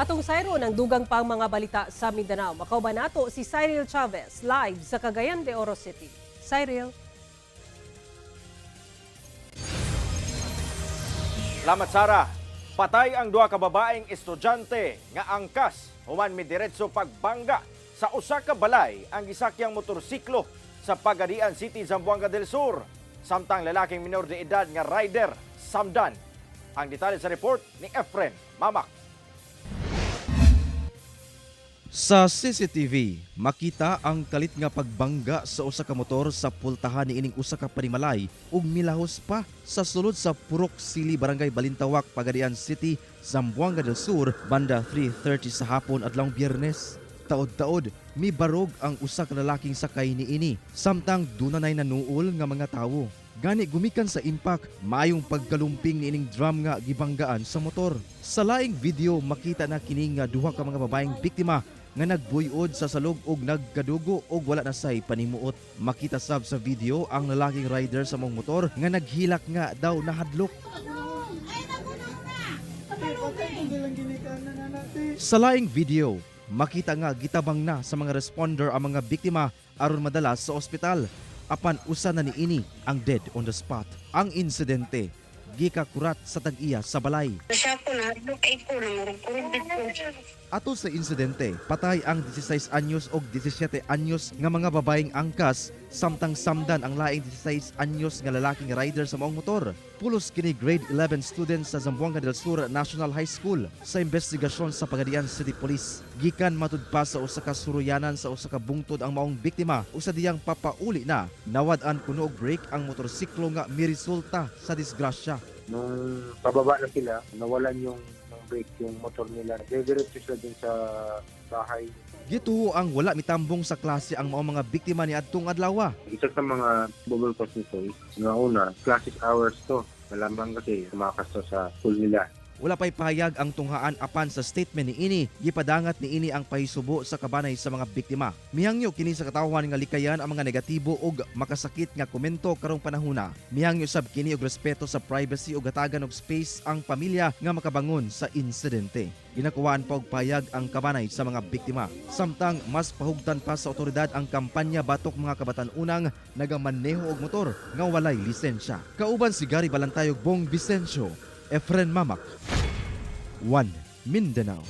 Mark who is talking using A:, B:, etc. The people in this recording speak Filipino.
A: Atong sayro ng dugang pang mga balita sa Mindanao. Makauban nato si Cyril Chavez live sa Cagayan de Oro City. Cyril.
B: Salamat Sara. Patay ang duha ka babaeng estudyante nga angkas human mi diretso pagbangga sa usa ka balay ang gisakyang motorsiklo sa Pagadian City, Zamboanga del Sur. Samtang lalaking minor de edad nga rider samdan. Ang detalye sa report ni Efren Mamak.
C: Sa CCTV, makita ang kalit nga pagbangga sa usa ka motor sa pultahan ni ining usa ka panimalay ug milahos pa sa sulod sa Purok Sili, Barangay Balintawak, Pagadian City, Zamboanga del Sur, banda 3:30 sa hapon adlawng Biyernes. Taod-taod, mibarog ang usa ka lalaking sakay niini, samtang dunay nanuol nga mga tawo. Gani gumikan sa impact, maayong pagkalumping niining drum nga gibanggaan sa motor. Sa laing video, makita na kini nga duha ka mga babaeng biktima nga nagbuyod sa salog og nagkadugo og wala na say panimuot. Makita sab sa video ang lalaking rider sa mong motor nga naghilak nga daw nahadlok. Sa laing video, makita nga gitabang na sa mga responder ang mga biktima aron madala sa ospital. Apan usa na niini ang dead on the spot. Ang insidente gikakurat sa tag-iya sa balay.
D: Siya ko nahadlok ay ko nangurog-kurog dito.
C: Ato sa insidente, patay ang 16 anyos o 17 anyos nga mga babaeng angkas, samtang samdan ang laing 16 anyos nga lalaking rider sa maong motor. Pulos kini grade 11 students sa Zamboanga del Sur National High School sa investigasyon sa Pagadian City Police. Gikan matud pa sa usa ka suruyanan sa usa ka bungtod ang maong biktima usa diyang papauli na nawad-an kuno og brake ang motorsiklo nga miresulta sa disgrasya.
E: Nung pababa na sila, nawalan yung brake yung motor nila. Diretso sila din sa bahay.
C: Gituo ang wala mitambong sa klase ang maong mga biktima ni adtong adlaw.
E: Isa sa mga bubble cause nito is una, classes hours to. Malamang kasi tumakas to sa school nila.
C: Wala pa'y pahayag ang tunghaan apan sa statement ni ini, gipadangat ni ini ang pahisubo sa kabanay sa mga biktima. Mihangyo kini sa katawan nga likayan ang mga negatibo ug makasakit nga komento karong panahona. Mihangyo sab kini og respeto sa privacy ug hatagan og space ang pamilya nga makabangon sa insidente. Ginakuwaan pa og pahayag ang kabanay sa mga biktima. Samtang mas pahugtan pa sa otoridad ang kampanya batok mga kabatan-unang nagamaneho og motor nga walay lisensya. Kauban si Gary Balantayog, Bong Vicencio, Efren Mamak, 1 Mindanao.